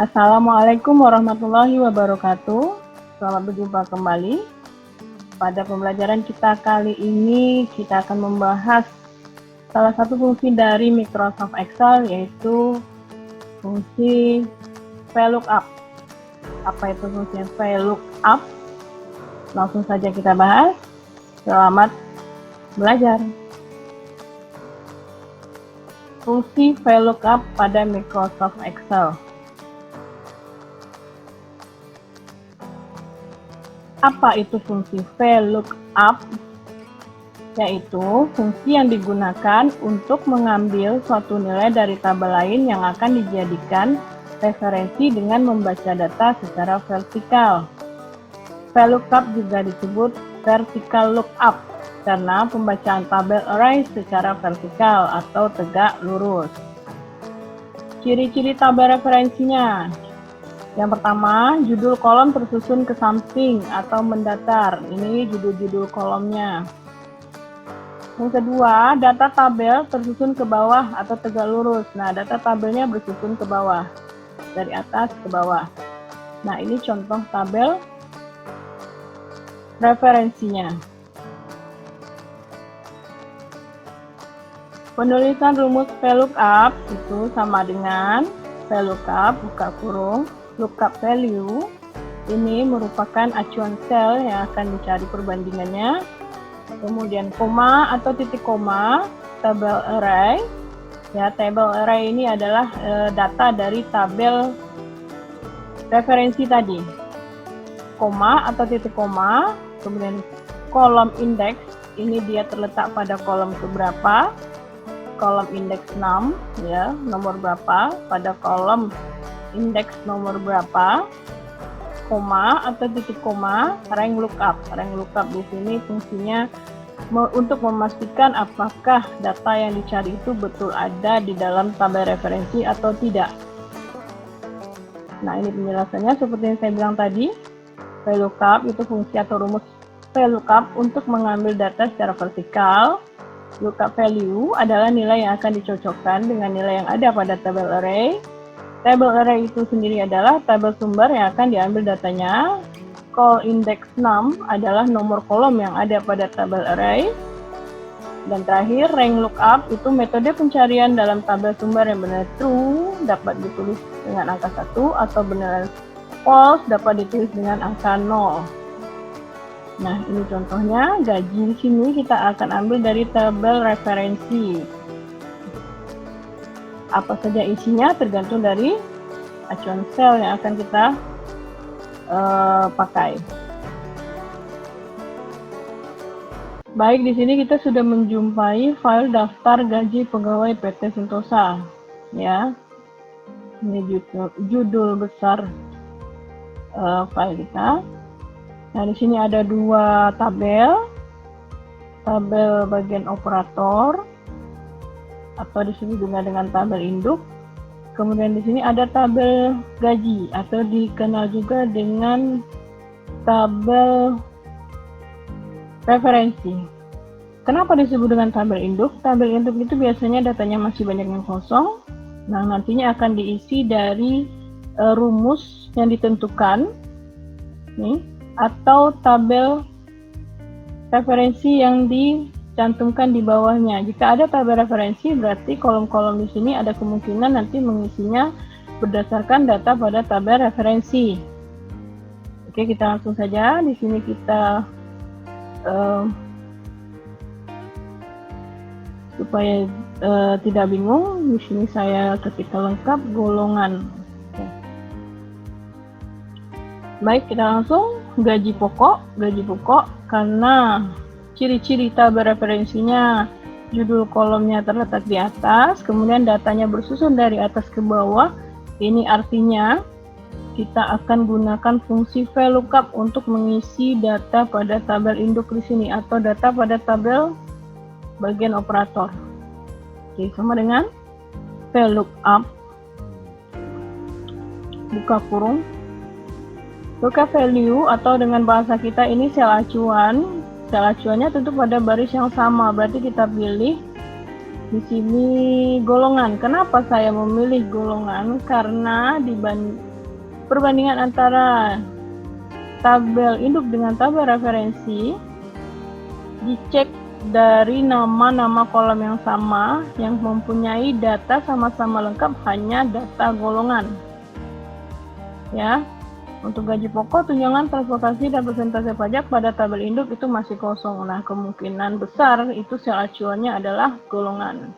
Assalamualaikum warahmatullahi wabarakatuh. Selamat berjumpa kembali. Pada pembelajaran kita kali ini, kita akan membahas salah satu fungsi dari Microsoft Excel, yaitu fungsi VLOOKUP. Apa itu fungsi VLOOKUP? Langsung saja kita bahas. Selamat belajar. Fungsi VLOOKUP pada Microsoft Excel. Apa itu fungsi VLOOKUP? Yaitu fungsi yang digunakan untuk mengambil suatu nilai dari tabel lain yang akan dijadikan referensi dengan membaca data secara vertikal. VLOOKUP juga disebut vertical lookup karena pembacaan tabel array secara vertikal atau tegak lurus. Ciri-ciri tabel referensinya. Yang pertama, judul kolom tersusun ke samping atau mendatar. Ini judul-judul kolomnya. Yang kedua, data tabel tersusun ke bawah atau tegak lurus. Nah, data tabelnya bersusun ke bawah, dari atas ke bawah. Nah, ini contoh tabel referensinya. Penulisan rumus VLOOKUP itu sama dengan VLOOKUP buka kurung lookup value. Ini merupakan acuan sel yang akan dicari perbandingannya. Kemudian koma atau titik koma, tabel array. Ya, tabel array ini adalah data dari tabel referensi tadi. Koma atau titik koma, kemudian kolom indeks, ini dia terletak pada kolom keberapa? Kolom indeks 6, ya, nomor berapa? Pada kolom indeks nomor berapa, koma atau titik koma, rank lookup. Rank lookup di sini fungsinya untuk memastikan apakah data yang dicari itu betul ada di dalam tabel referensi atau tidak. Nah, ini penjelasannya seperti yang saya bilang tadi. VLOOKUP itu fungsi atau rumus VLOOKUP untuk mengambil data secara vertikal. Lookup value adalah nilai yang akan dicocokkan dengan nilai yang ada pada tabel array. Tabel array itu sendiri adalah tabel sumber yang akan diambil datanya. Call index 6 adalah nomor kolom yang ada pada tabel array. Dan terakhir, rank lookup itu metode pencarian dalam tabel sumber yang benar true dapat ditulis dengan angka 1 atau benar false dapat ditulis dengan angka 0. Nah, ini contohnya gaji di sini kita akan ambil dari tabel referensi. Apa saja isinya tergantung dari acuan sel yang akan kita pakai. Baik, di sini kita sudah menjumpai file daftar gaji pegawai PT Sentosa, ya. Ini judul besar file kita. Nah, di sini ada dua tabel bagian operator atau disebut juga dengan tabel induk. Kemudian di sini ada tabel gaji atau dikenal juga dengan tabel referensi. Kenapa disebut dengan tabel induk? Tabel induk itu biasanya datanya masih banyak yang kosong. Nah, nantinya akan diisi dari rumus yang ditentukan nih, atau tabel referensi yang cantumkan di bawahnya. Jika ada tabel referensi, berarti kolom-kolom di sini ada kemungkinan nanti mengisinya berdasarkan data pada tabel referensi. Oke, kita langsung saja. Di sini kita supaya tidak bingung, di sini saya ketikkan lengkap golongan. Oke. Baik, kita langsung gaji pokok karena ciri-ciri tabel referensinya, judul kolomnya terletak di atas, kemudian datanya bersusun dari atas ke bawah. Ini artinya kita akan gunakan fungsi VLOOKUP untuk mengisi data pada tabel induk di sini atau data pada tabel bagian operator. Oke, sama dengan VLOOKUP buka kurung lookup value atau dengan bahasa kita ini sel acuan. Sel acuannya tentu pada baris yang sama, berarti kita pilih di sini golongan. Kenapa saya memilih golongan? Karena perbandingan antara tabel induk dengan tabel referensi dicek dari nama-nama kolom yang sama yang mempunyai data sama-sama lengkap hanya data golongan. Ya, untuk gaji pokok, tunjangan, transportasi, dan persentase pajak pada tabel induk itu masih kosong. Nah, kemungkinan besar itu sel acuannya adalah golongan.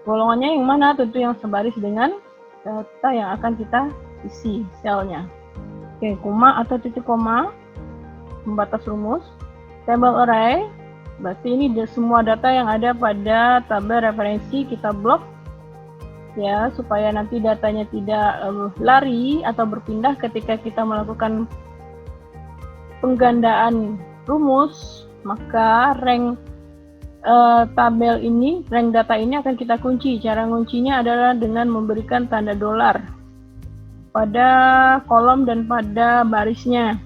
Golongannya yang mana? Tentu yang sebaris dengan data yang akan kita isi selnya. Oke, koma atau titik koma, pembatas rumus. Table array, berarti ini semua data yang ada pada tabel referensi kita blok ya, supaya nanti datanya tidak lari atau berpindah ketika kita melakukan penggandaan rumus. Maka rank tabel ini, rank data ini akan kita kunci. Cara nguncinya adalah dengan memberikan tanda dolar pada kolom dan pada barisnya.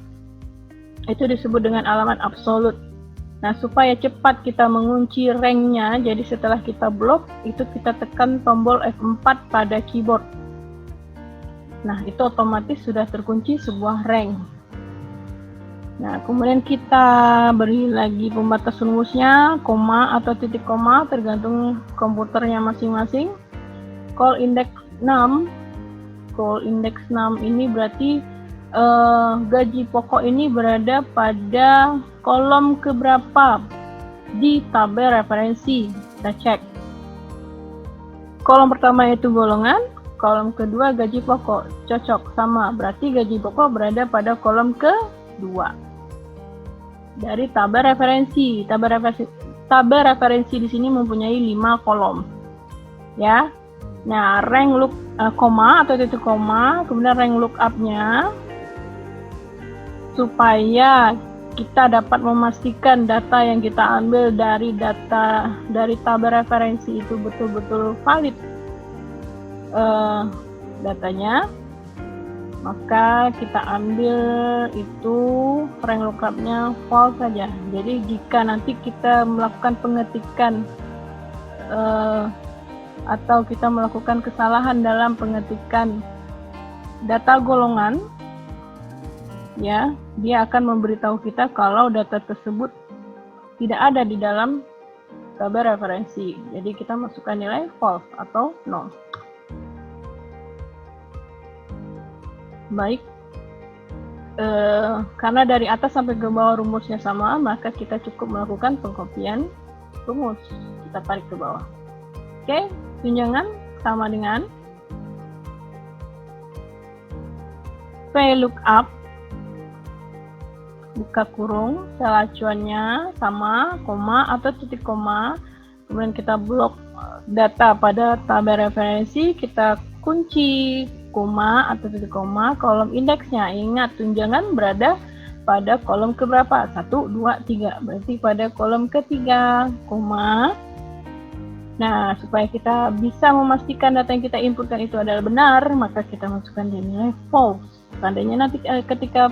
Itu disebut dengan alamat absolut. Nah, supaya cepat kita mengunci ranknya, jadi setelah kita blok, itu kita tekan tombol F4 pada keyboard. Nah, itu otomatis sudah terkunci sebuah rank. Nah, kemudian kita beri lagi pembatas rumusnya, koma atau titik koma, tergantung komputernya masing-masing. Call index 6. Call index 6 ini berarti gaji pokok ini berada pada kolom keberapa di tabel referensi. Kita cek. Kolom pertama itu golongan, kolom kedua gaji pokok. Cocok, sama. Berarti gaji pokok berada pada kolom kedua dari tabel referensi. Tabel referensi di sini mempunyai 5 kolom. Ya. Nah, rank look koma atau titik koma, kemudian rank lookup-nya supaya kita dapat memastikan data yang kita ambil dari tabel referensi itu betul-betul valid datanya, maka kita ambil itu rank lookup-nya false saja. Jadi jika nanti kita melakukan pengetikan atau kita melakukan kesalahan dalam pengetikan data golongan, ya, dia akan memberitahu kita kalau data tersebut tidak ada di dalam tabel referensi. Jadi kita masukkan nilai false atau no. Baik, karena dari atas sampai ke bawah rumusnya sama, maka kita cukup melakukan pengkopian rumus. Kita tarik ke bawah. Oke, tunjangan sama dengan VLOOKUP, buka kurung, sel acuannya sama, koma atau titik koma, kemudian kita blok data pada tabel referensi, kita kunci koma atau titik koma, kolom indeksnya. Ingat, tunjangan berada pada kolom keberapa? 1, 2, 3, berarti pada kolom ketiga, koma. Nah, supaya kita bisa memastikan data yang kita inputkan itu adalah benar, maka kita masukkan nilai false. Seandainya nanti ketika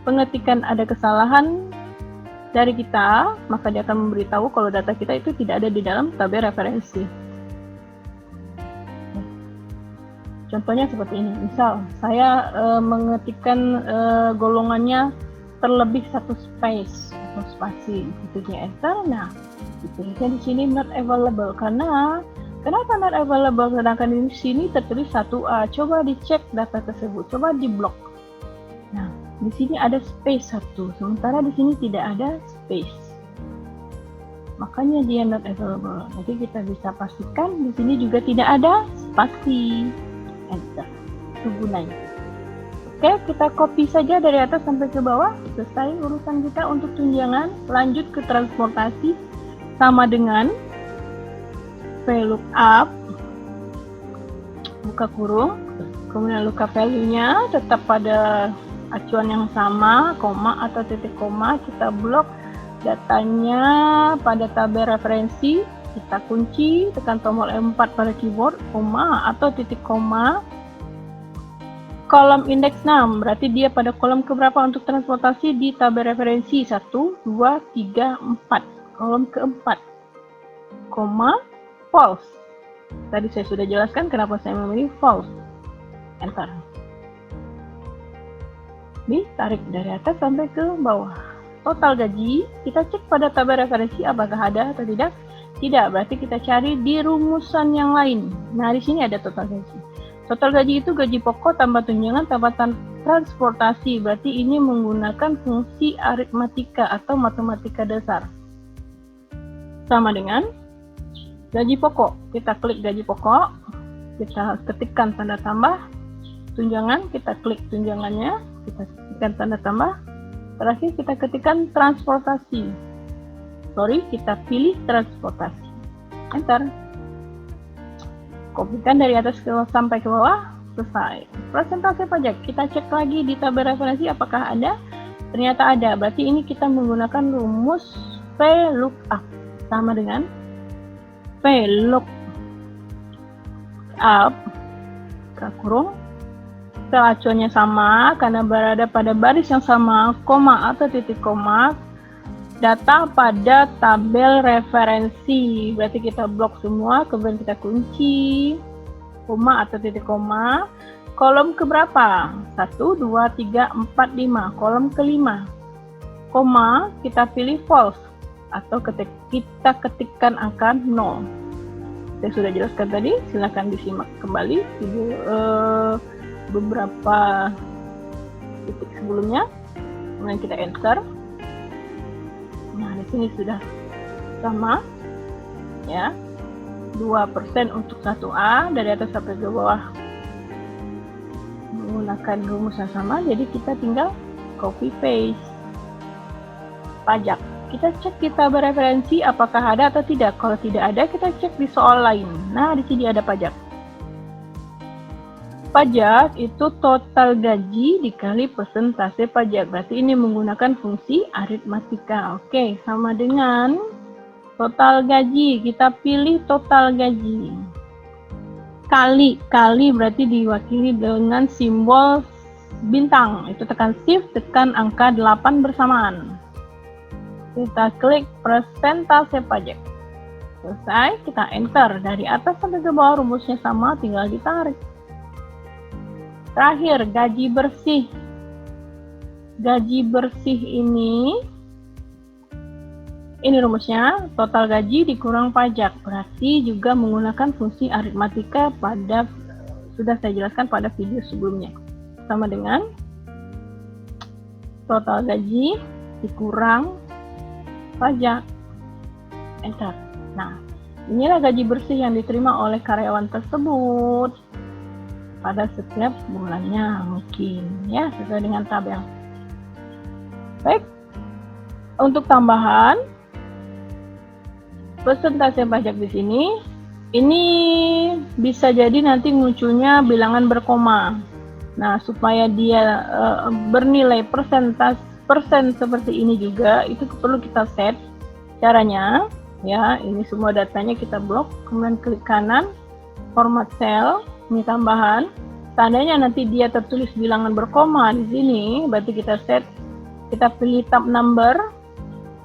pengetikan ada kesalahan dari kita, maka dia akan memberitahu kalau data kita itu tidak ada di dalam tabel referensi. Contohnya seperti ini. Misal, saya mengetikkan golongannya terlebih 1 space atau spasi, ditulisnya enter. Nah, ditulisnya di sini not available. Kenapa not available? Sedangkan di sini tertulis 1A. Coba dicek data tersebut, coba diblok. Nah, di sini ada space 1, sementara di sini tidak ada space. Makanya dia not available. Jadi kita bisa pastikan di sini juga tidak ada spasi. Enter. Itu gunanya. Oke, kita copy saja dari atas sampai ke bawah. Selesai urusan kita untuk tunjangan. Lanjut ke transportasi, sama dengan VLOOKUP, buka kurung, kemudian lookup value-nya tetap pada acuan yang sama, koma atau titik koma, kita blok datanya pada tabel referensi, kita kunci, tekan tombol M4 pada keyboard, koma atau titik koma, kolom indeks 6, berarti dia pada kolom keberapa untuk transportasi di tabel referensi? 1, 2, 3, 4, kolom keempat, koma, false. Tadi saya sudah jelaskan kenapa saya memilih false. Enter. ditarik dari atas sampai ke bawah. Total gaji, kita cek pada tabel referensi apakah ada atau tidak. Tidak, berarti kita cari di rumusan yang lain. Nah, di sini ada total gaji. Total gaji itu gaji pokok tambah tunjangan tambah transportasi. Berarti ini menggunakan fungsi aritmatika atau matematika dasar. Sama dengan gaji pokok. Kita klik gaji pokok, kita ketikkan tanda tambah. Tunjangan, kita klik tunjangannya, kita ketikkan tanda tambah. Terakhir kita ketikkan transportasi. Kita pilih transportasi. Enter. Kopikan dari atas ke sampai ke bawah. Selesai. Persentase pajak. Kita cek lagi di tabel referensi apakah ada. Ternyata ada. Berarti ini kita menggunakan rumus VLOOKUP. Sama dengan VLOOKUP. Kurung. Sel acuannya sama karena berada pada baris yang sama, koma atau titik koma. Data pada tabel referensi, berarti kita blok semua, kemudian kita kunci koma atau titik koma. Kolom keberapa? 1, 2, 3, 4, 5. Kolom kelima. Koma, kita pilih false atau kita ketikkan angka 0. Saya sudah jelaskan tadi, silakan disimak kembali video beberapa titik sebelumnya. Kemudian kita enter. Nah, di sini sudah sama ya. 2% untuk 1A dari atas sampai ke bawah menggunakan rumus yang sama, jadi kita tinggal copy paste. Pajak. Kita cek di tabel referensi apakah ada atau tidak. Kalau tidak ada, kita cek di soal lain. Nah, di sini ada pajak. Pajak itu total gaji dikali persentase pajak. Berarti ini menggunakan fungsi aritmatika. Oke, sama dengan total gaji. Kita pilih total gaji. Kali berarti diwakili dengan simbol bintang. Itu tekan shift, tekan angka 8 bersamaan. Kita klik persentase pajak. Selesai, kita enter. Dari atas sampai ke bawah rumusnya sama, tinggal ditarik. Terakhir, gaji bersih. Gaji bersih ini rumusnya, total gaji dikurang pajak. Berarti juga menggunakan fungsi aritmatika sudah saya jelaskan pada video sebelumnya. Sama dengan total gaji dikurang pajak. Enter. Nah, inilah gaji bersih yang diterima oleh karyawan tersebut pada setiap bulannya mungkin ya, sesuai dengan tabel. Baik, untuk tambahan persentase pajak di sini, ini bisa jadi nanti munculnya bilangan berkoma. Nah, supaya dia bernilai persen seperti ini juga, itu perlu kita set. Caranya ya, ini semua datanya kita blok, kemudian klik kanan, format cell. Ini tambahan. Seandainya nanti dia tertulis bilangan berkoma di sini, berarti kita set, kita pilih tab number,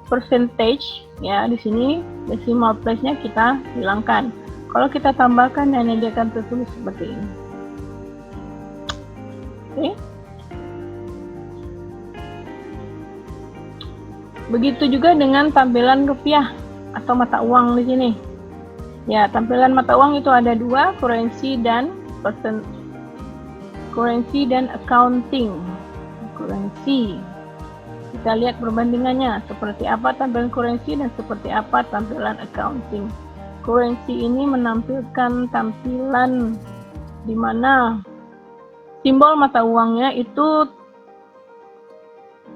percentage, ya di sini decimal place-nya kita hilangkan. Kalau kita tambahkan, dan dia akan tertulis seperti ini. Oke. Begitu juga dengan tampilan rupiah atau mata uang di sini. Ya, tampilan mata uang itu ada dua, currency dan accounting. Currency. Kita lihat perbandingannya, seperti apa tampilan currency dan seperti apa tampilan accounting. Currency ini menampilkan tampilan di mana simbol mata uangnya itu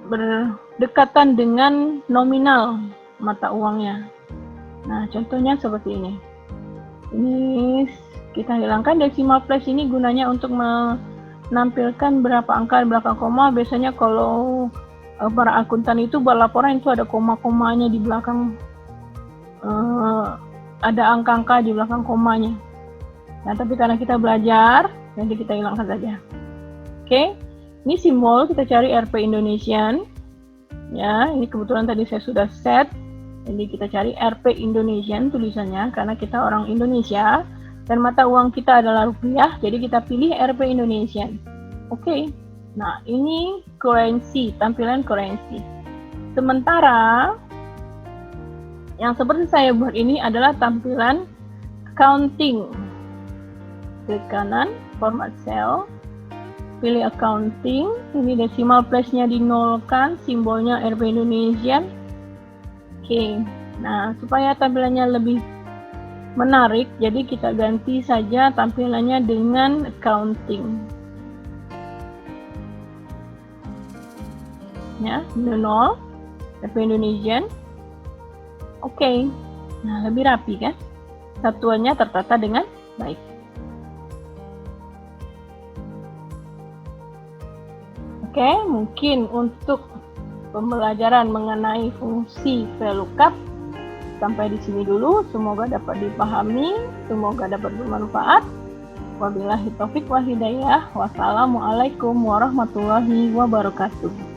berdekatan dengan nominal mata uangnya. Nah, contohnya seperti ini. Ini kita hilangkan decimal place, ini gunanya untuk menampilkan berapa angka di belakang koma. Biasanya kalau para akuntan itu berlaporan itu ada koma-komanya di belakang, ada angka-angka di belakang komanya. Nah, tapi karena kita belajar, nanti kita hilangkan saja. Oke, ini simbol kita cari Rp Indonesian. Ya, ini kebetulan tadi saya sudah set. Jadi kita cari Rp Indonesian tulisannya karena kita orang Indonesia dan mata uang kita adalah rupiah, jadi kita pilih Rp Indonesian. Oke. Nah, ini currency, tampilan currency. Sementara yang seperti saya buat ini adalah tampilan accounting. Klik kanan, format cell, pilih accounting, ini decimal place-nya dinolkan, simbolnya Rp Indonesian. Oke, nah supaya tampilannya lebih menarik, jadi kita ganti saja tampilannya dengan accounting. Ya, 00, Rp Indonesian. Oke, nah lebih rapi kan? Satuannya tertata dengan baik. Oke, mungkin untuk pembelajaran mengenai fungsi VLOOKUP sampai di sini dulu. Semoga dapat dipahami, semoga dapat bermanfaat. Wabillahi taufik wal hidayah. Wassalamualaikum warahmatullahi wabarakatuh.